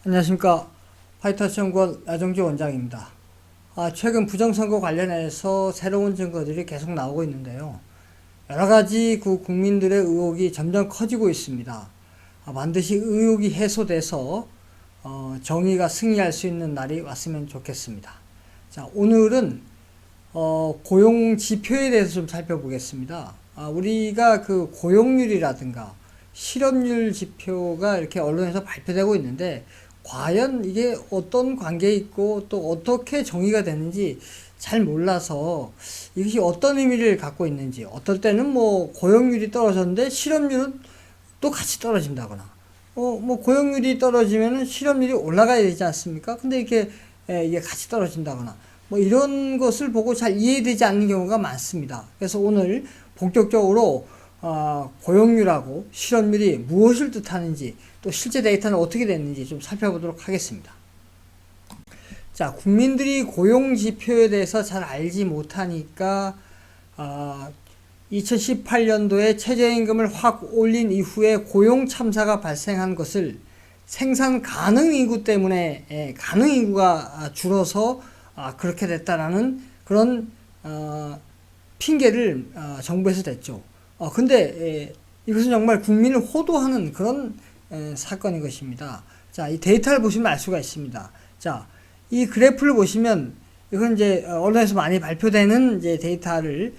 안녕하십니까. 파이터스 연구원 나정주 원장입니다. 최근 부정선거 관련해서 새로운 증거들이 계속 나오고 있는데요. 여러 가지 국민들의 의혹이 점점 커지고 있습니다. 반드시 의혹이 해소돼서 정의가 승리할 수 있는 날이 왔으면 좋겠습니다. 자, 오늘은 고용 지표에 대해서 좀 살펴보겠습니다. 우리가 그 고용률이라든가 실업률 지표가 이렇게 언론에서 발표되고 있는데 과연 이게 어떤 관계에 있고 또 어떻게 정의가 되는지 잘 몰라서 이것이 어떤 의미를 갖고 있는지, 어떨 때는 뭐 고용률이 떨어졌는데 실업률은 또 같이 떨어진다거나 뭐 고용률이 떨어지면은 실업률이 올라가야 되지 않습니까? 근데 이게 같이 떨어진다거나 뭐 이런 것을 보고 잘 이해되지 않는 경우가 많습니다. 그래서 오늘 본격적으로 고용률하고 실업률이 무엇을 뜻하는지 또 실제 데이터는 어떻게 됐는지 좀 살펴보도록 하겠습니다. 자, 국민들이 고용 지표에 대해서 잘 알지 못하니까 2018년도에 최저임금을 확 올린 이후에 고용 참사가 발생한 것을 생산 가능 인구 때문에 가능 인구가 줄어서 그렇게 됐다라는 그런 핑계를 정부에서 댔죠. 근데 이것은 정말 국민을 호도하는 그런 사건인 것입니다. 자, 이 데이터를 보시면 알 수가 있습니다. 자, 이 그래프를 보시면 이건 이제 언론에서 많이 발표되는 이제 데이터를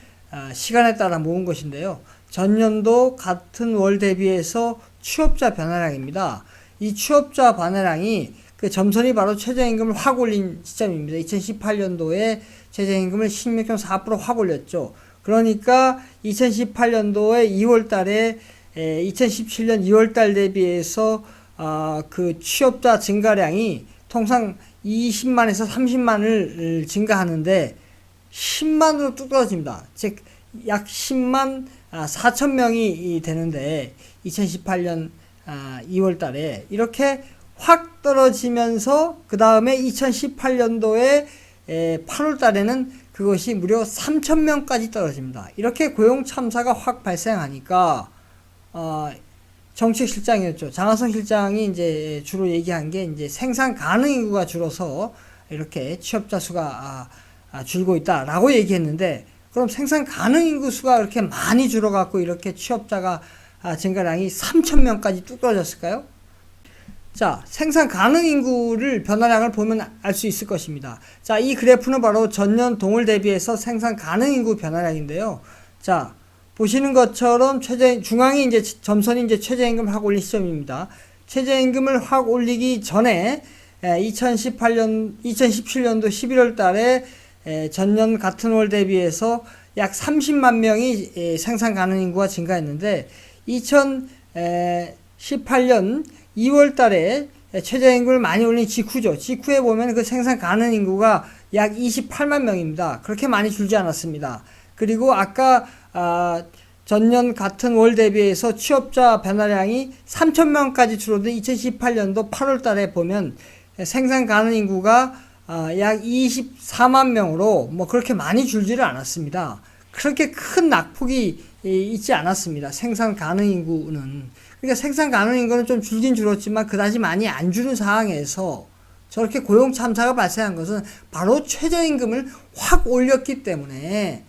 시간에 따라 모은 것인데요. 전년도 같은 월 대비해서 취업자 변화량입니다. 이 취업자 변화량이 그 점선이 바로 최저임금을 확 올린 시점입니다. 2018년도에 최저임금을 16.4% 확 올렸죠. 그러니까 2018년도에 2월 달에 2017년 2월 달 대비해서 그 취업자 증가량이 통상 20만에서 30만을 증가하는데 10만으로 뚝 떨어집니다. 즉 약 10만 4천 명이 되는데 2018년 2월 달에 이렇게 확 떨어지면서 그 다음에 2018년도에 8월 달에는 그것이 무려 3천 명까지 떨어집니다. 이렇게 고용 참사가 확 발생하니까 정책실장이었죠. 장하성 실장이 이제 주로 얘기한 게 이제 생산 가능 인구가 줄어서 이렇게 취업자 수가 줄고 있다라고 얘기했는데, 그럼 생산 가능 인구 수가 이렇게 많이 줄어갖고 이렇게 취업자가 증가량이 3천 명까지 뚝 떨어졌을까요? 자, 생산 가능 인구를 변화량을 보면 알 수 있을 것입니다. 자, 이 그래프는 바로 전년 동월 대비해서 생산 가능 인구 변화량인데요. 자, 보시는 것처럼 중앙이 이제 점선이 이제 최저임금을 확 올린 시점입니다. 최저임금을 확 올리기 전에 2017년도 11월 달에 전년 같은 월 대비해서 약 30만 명이 생산 가능 인구가 증가했는데 2018년 2월 달에 최저임금을 많이 올린 직후죠. 직후에 보면 그 생산 가능 인구가 약 28만 명입니다. 그렇게 많이 줄지 않았습니다. 그리고 아까 전년 같은 월 대비해서 취업자 변화량이 3천 명까지 줄어든 2018년도 8월 달에 보면 생산 가능 인구가 약 24만 명으로 뭐 그렇게 많이 줄지를 않았습니다. 그렇게 큰 낙폭이 있지 않았습니다. 생산 가능 인구는. 그러니까 생산 가능 인구는 좀 줄긴 줄었지만 그다지 많이 안 주는 상황에서 저렇게 고용 참사가 발생한 것은 바로 최저임금을 확 올렸기 때문에,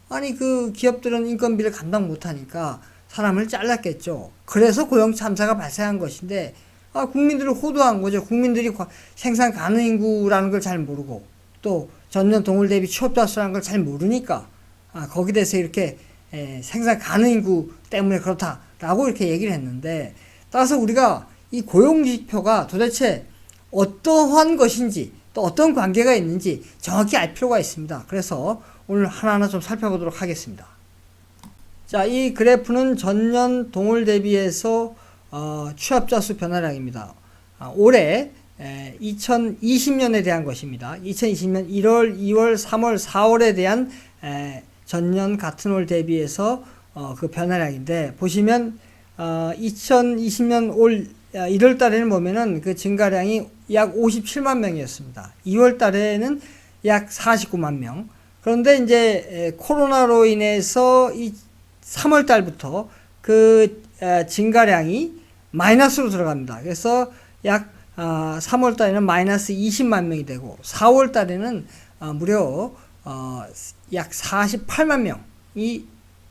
아니 그 기업들은 인건비를 감당 못하니까 사람을 잘랐겠죠. 그래서 고용 참사가 발생한 것인데 국민들을 호도한 거죠. 국민들이 생산 가능 인구라는 걸 잘 모르고 또 전년 동월 대비 취업자 수라는 걸 잘 모르니까 거기에 대해서 이렇게 생산 가능 인구 때문에 그렇다라고 이렇게 얘기를 했는데, 따라서 우리가 이 고용 지표가 도대체 어떠한 것인지 또 어떤 관계가 있는지 정확히 알 필요가 있습니다. 그래서 오늘 하나하나 좀 살펴보도록 하겠습니다. 자, 이 그래프는 전년 동월 대비해서 취업자 수 변화량입니다. 올해 2020년에 대한 것입니다. 2020년 1월, 2월, 3월, 4월에 대한 전년 같은 월 대비해서 그 변화량인데, 보시면 2020년 올 1월 달에는 보면은 그 증가량이 약 57만 명이었습니다. 2월 달에는 약 49만 명. 그런데 이제 코로나로 인해서 이 3월 달부터 그 증가량이 마이너스로 들어갑니다. 그래서 약 3월 달에는 마이너스 20만 명이 되고 4월 달에는 무려 약 48만 명이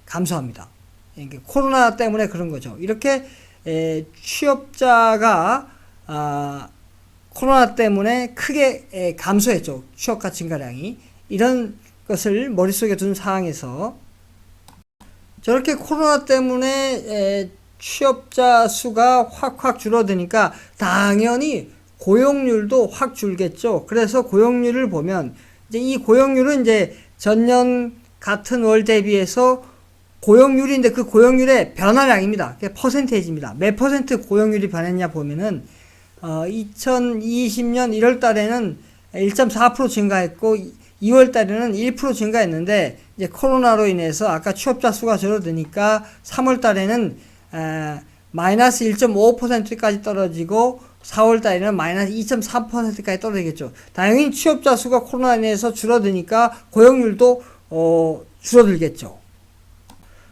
감소합니다. 이게 코로나 때문에 그런 거죠. 이렇게 취업자가 코로나 때문에 크게 감소했죠. 취업가 증가량이. 이런 것을 머릿속에 둔 상황에서 저렇게 코로나 때문에 취업자 수가 확 줄어드니까 당연히 고용률도 확 줄겠죠. 그래서 고용률을 보면 이제 이 고용률은 이제 전년 같은 월 대비해서 고용률인데 그 고용률의 변화량입니다. 그게 퍼센테이지입니다. 몇 퍼센트 고용률이 변했냐 보면은 2020년 1월 달에는 1.4% 증가했고 2월 달에는 1% 증가했는데 이제 코로나로 인해서 아까 취업자 수가 줄어드니까 3월 달에는 마이너스 1.5%까지 떨어지고 4월 달에는 마이너스 2.3%까지 떨어지겠죠. 당연히 취업자 수가 코로나로 인해서 줄어드니까 고용률도 줄어들겠죠.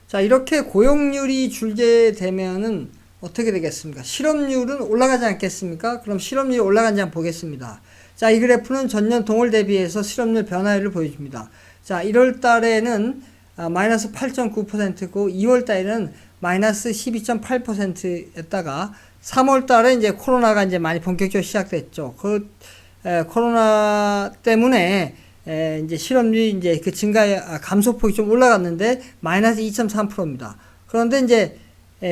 자, 이렇게 고용률이 줄게 되면은 어떻게 되겠습니까? 실업률은 올라가지 않겠습니까? 그럼 실업률이 올라간지 한번 보겠습니다. 자, 이 그래프는 전년 동월 대비해서 실업률 변화율을 보여줍니다. 자, 1월 달에는 마이너스 8.9%고 2월 달에는 마이너스 12.8%였다가 3월 달에 이제 코로나가 이제 많이 본격적으로 시작됐죠. 코로나 때문에 이제 실업률이 이제 그 감소폭이 좀 올라갔는데 마이너스 2.3%입니다. 그런데 이제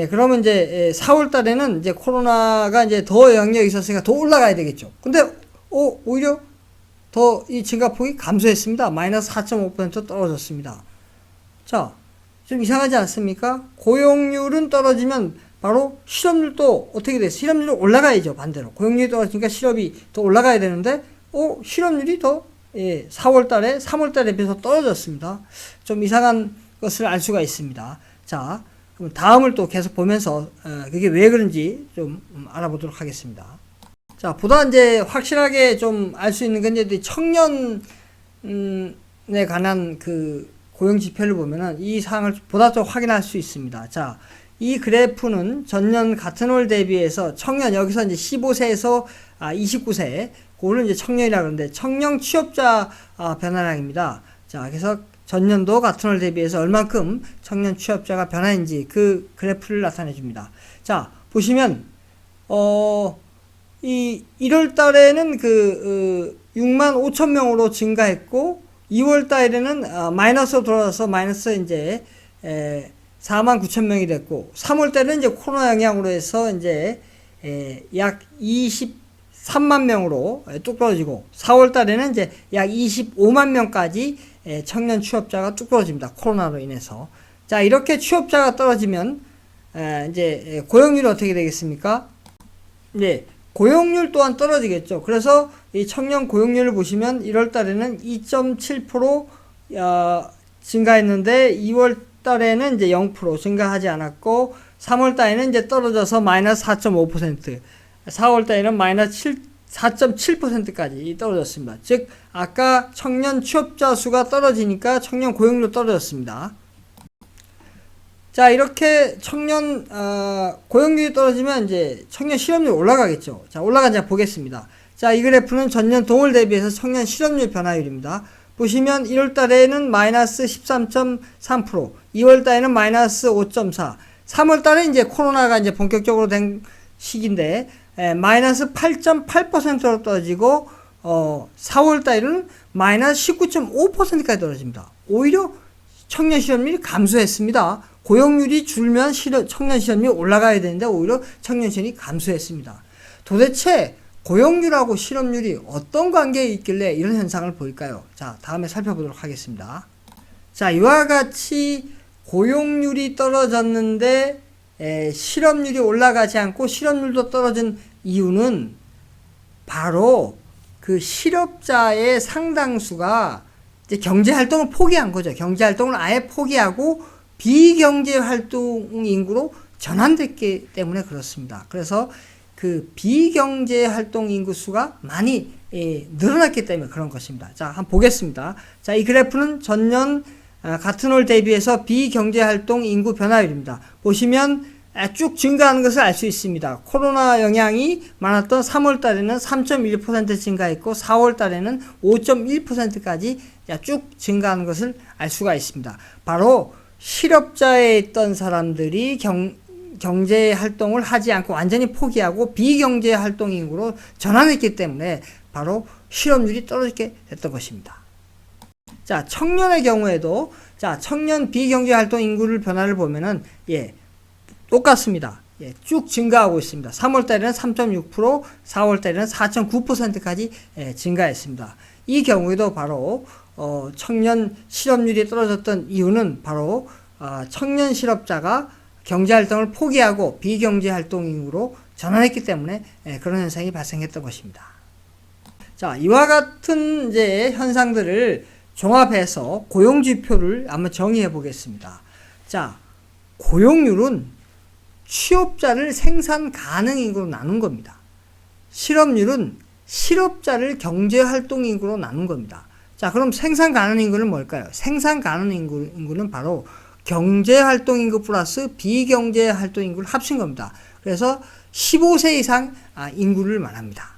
그러면 이제 4월 달에는 이제 코로나가 이제 더 영향력이 있었으니까 더 올라가야 되겠죠. 근데 오히려 더 이 증가폭이 감소했습니다. 마이너스 4.5% 떨어졌습니다. 자, 좀 이상하지 않습니까? 고용률은 떨어지면 바로 실업률도 어떻게 돼요? 실업률이 올라가야죠. 반대로 고용률이 떨어지니까 실업이 더 올라가야 되는데 실업률이 더 4월 달에 3월 달에 비해서 떨어졌습니다. 좀 이상한 것을 알 수가 있습니다. 자, 그럼 다음을 또 계속 보면서 그게 왜 그런지 좀 알아보도록 하겠습니다. 자, 보다 이제 확실하게 좀 알 수 있는 건 이제 청년에 관한 그 고용 지표를 보면은 이 사항을 보다 더 확인할 수 있습니다. 자, 이 그래프는 전년 같은 월 대비해서 청년, 여기서 이제 15세에서 29세, 그거를 이제 청년이라고 그러는데 청년 취업자 변화량입니다. 자, 그래서 전년도 같은 월 대비해서 얼만큼 청년 취업자가 변화했는지 그 그래프를 나타내 줍니다. 자, 보시면 이 1월 달에는 6만 5천 명으로 증가했고 2월 달에는 마이너스로 돌아서 마이너스 이제 4만 9천 명이 됐고 3월 달에는 이제 코로나 영향으로 해서 이제 약 23만 명으로 뚝 떨어지고 4월 달에는 이제 약 25만 명까지 청년 취업자가 뚝 떨어집니다. 코로나로 인해서. 자, 이렇게 취업자가 떨어지면 이제 고용률이 어떻게 되겠습니까? 네, 고용률 또한 떨어지겠죠. 그래서 이 청년 고용률을 보시면 1월 달에는 2.7% 증가했는데 2월 달에는 이제 0% 증가하지 않았고 3월 달에는 이제 떨어져서 마이너스 4.5%, 4월 달에는 마이너스 4.7%까지 떨어졌습니다. 즉 아까 청년 취업자 수가 떨어지니까 청년 고용률도 떨어졌습니다. 자, 이렇게 청년 고용률이 떨어지면 이제 청년 실업률이 올라가겠죠. 자, 올라간지 보겠습니다. 자, 이 그래프는 전년 동월 대비해서 청년 실업률 변화율입니다. 보시면 1월 달에는 마이너스 13.3%, 2월 달에는 마이너스 5.4, 3월 달에 이제 코로나가 이제 본격적으로 된 시기인데 마이너스 8.8%로 떨어지고 4월 달에는 마이너스 19.5%까지 떨어집니다. 오히려 청년 실업률이 감소했습니다. 고용률이 줄면 청년 실업률이 올라가야 되는데 오히려 청년 실업률이 감소했습니다. 도대체 고용률하고 실업률이 어떤 관계에 있길래 이런 현상을 보일까요? 자, 다음에 살펴보도록 하겠습니다. 자, 이와 같이 고용률이 떨어졌는데 실업률이 올라가지 않고 실업률도 떨어진 이유는 바로 그 실업자의 상당수가 이제 경제활동을 포기한 거죠. 경제활동을 아예 포기하고 비경제활동 인구로 전환됐기 때문에 그렇습니다. 그래서 그 비경제활동 인구 수가 많이 늘어났기 때문에 그런 것입니다. 자, 한번 보겠습니다. 자, 이 그래프는 전년 같은 월 대비해서 비경제활동 인구 변화율입니다. 보시면 쭉 증가하는 것을 알 수 있습니다. 코로나 영향이 많았던 3월 달에는 3.1% 증가했고 4월 달에는 5.1%까지 쭉 증가하는 것을 알 수가 있습니다. 바로 실업자에 있던 사람들이 경제 활동을 하지 않고 완전히 포기하고 비경제 활동 인구로 전환했기 때문에 바로 실업률이 떨어지게 됐던 것입니다. 자, 청년의 경우에도 청년 비경제 활동 인구를 변화를 보면은 똑같습니다. 쭉 증가하고 있습니다. 3월 달에는 3.6%, 4월 달에는 4.9%까지 증가했습니다. 이 경우에도 바로 청년 실업률이 떨어졌던 이유는 바로 청년 실업자가 경제활동을 포기하고 비경제활동 인구로 전환했기 때문에 그런 현상이 발생했던 것입니다. 자, 이와 같은 이제 현상들을 종합해서 고용지표를 한번 정의해 보겠습니다. 자, 고용률은 취업자를 생산 가능 인구로 나눈 겁니다. 실업률은 실업자를 경제활동 인구로 나눈 겁니다. 자, 그럼 생산 가능 인구는 뭘까요? 생산 가능 인구는 바로 경제활동 인구 플러스 비경제활동 인구를 합친 겁니다. 그래서 15세 이상 인구를 말합니다.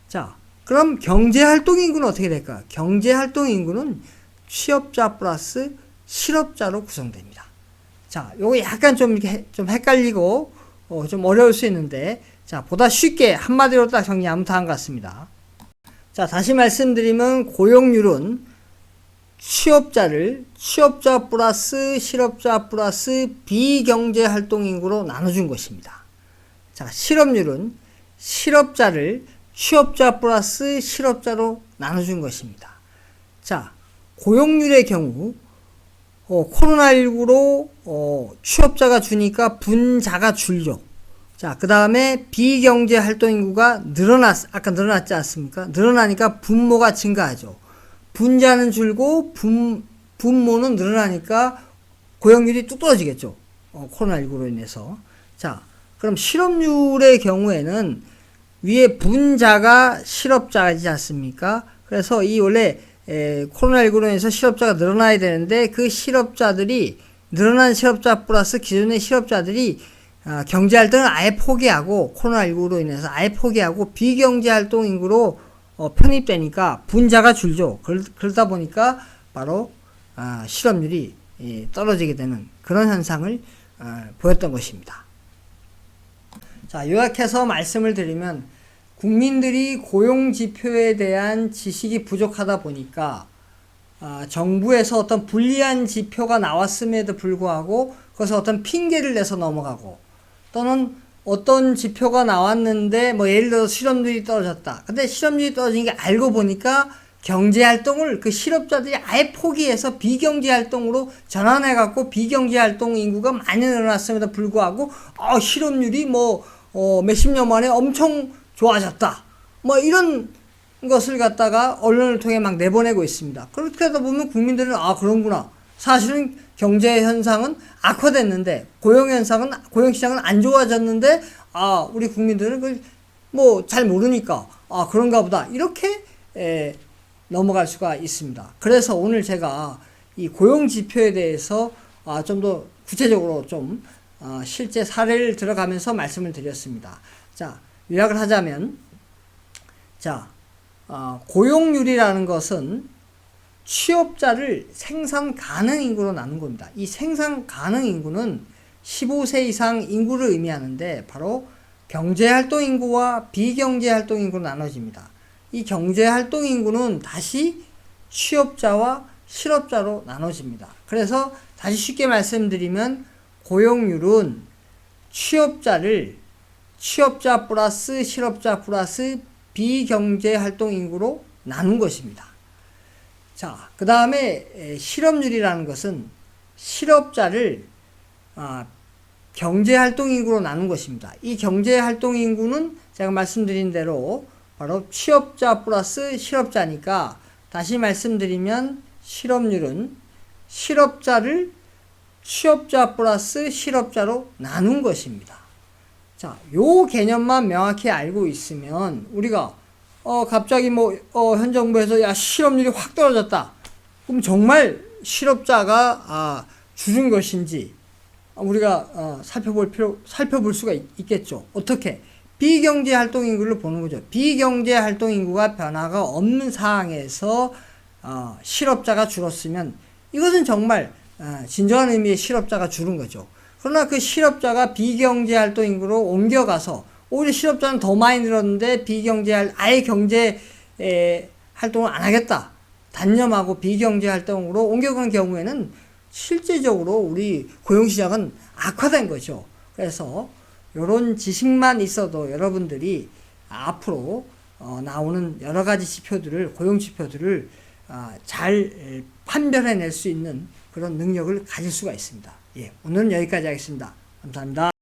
자, 그럼 경제활동 인구는 어떻게 될까요? 경제활동 인구는 취업자 플러스 실업자로 구성됩니다. 자, 요거 약간 좀 헷갈리고 좀 어려울 수 있는데, 자, 보다 쉽게 한마디로 딱 정리하면 다음 같습니다. 자, 다시 말씀드리면 고용률은 취업자 플러스 실업자 플러스 비경제 활동 인구로 나눠준 것입니다. 자, 실업률은 실업자를 취업자 플러스 실업자로 나눠준 것입니다. 자, 고용률의 경우 코로나19로 취업자가 주니까 분자가 줄죠. 자, 그 다음에 비경제 활동 인구가 아까 늘어났지 않습니까? 늘어나니까 분모가 증가하죠. 분자는 줄고 분모는 늘어나니까 고용률이 뚝 떨어지겠죠. 코로나19로 인해서. 자, 그럼 실업률의 경우에는 위에 분자가 실업자이지 않습니까? 그래서 이 원래 코로나19로 인해서 실업자가 늘어나야 되는데 그 실업자들이 늘어난 실업자 플러스 기존의 실업자들이 경제활동을 아예 포기하고 코로나19로 인해서 아예 포기하고 비경제활동 인구로 편입되니까 분자가 줄죠. 그러다 보니까 바로 실업률이 떨어지게 되는 그런 현상을 보였던 것입니다. 자, 요약해서 말씀을 드리면 국민들이 고용지표에 대한 지식이 부족하다 보니까 정부에서 어떤 불리한 지표가 나왔음에도 불구하고 그것을 어떤 핑계를 내서 넘어가고 또는 어떤 지표가 나왔는데 예를 들어서 실업률이 떨어졌다. 근데 실업률이 떨어진 게 알고 보니까 경제활동을 그 실업자들이 아예 포기해서 비경제활동으로 전환해갖고 비경제활동 인구가 많이 늘어났음에도 불구하고 실업률이 몇십 년 만에 엄청 좋아졌다. 이런 것을 갖다가 언론을 통해 막 내보내고 있습니다. 그렇게 하다 보면 국민들은 그런구나. 사실은 경제 현상은 악화됐는데 고용시장은 안 좋아졌는데 우리 국민들은 잘 모르니까 그런가 보다. 이렇게 넘어갈 수가 있습니다. 그래서 오늘 제가 이 고용지표에 대해서 좀 더 구체적으로 실제 사례를 들어가면서 말씀을 드렸습니다. 자, 요약을 하자면, 고용률이라는 것은 취업자를 생산 가능 인구로 나눈 겁니다. 이 생산 가능 인구는 15세 이상 인구를 의미하는데 바로 경제활동 인구와 비경제활동 인구로 나눠집니다. 이 경제활동 인구는 다시 취업자와 실업자로 나눠집니다. 그래서 다시 쉽게 말씀드리면 고용률은 취업자 플러스 실업자 플러스 비경제활동 인구로 나눈 것입니다. 자, 그 다음에 실업률이라는 것은 실업자를 경제활동 인구로 나눈 것입니다. 이 경제활동 인구는 제가 말씀드린 대로 바로 취업자 플러스 실업자니까 다시 말씀드리면 실업률은 실업자를 취업자 플러스 실업자로 나눈 것입니다. 자, 요 개념만 명확히 알고 있으면 우리가 갑자기 현 정부에서 실업률이 확 떨어졌다. 그럼 정말 실업자가 줄은 것인지 우리가 살펴볼 수가 있겠죠. 어떻게? 비경제 활동 인구를 보는 거죠. 비경제 활동 인구가 변화가 없는 상황에서 실업자가 줄었으면 이것은 정말 진정한 의미의 실업자가 줄은 거죠. 그러나 그 실업자가 비경제 활동 인구로 옮겨가서 오히려 실업자는 더 많이 늘었는데 아예 경제 활동을 안 하겠다. 단념하고 비경제 활동으로 옮겨가는 경우에는 실제적으로 우리 고용시장은 악화된 거죠. 그래서 이런 지식만 있어도 여러분들이 앞으로 나오는 여러 가지 지표들을, 고용 지표들을 잘 판별해낼 수 있는 그런 능력을 가질 수가 있습니다. 예, 오늘은 여기까지 하겠습니다. 감사합니다.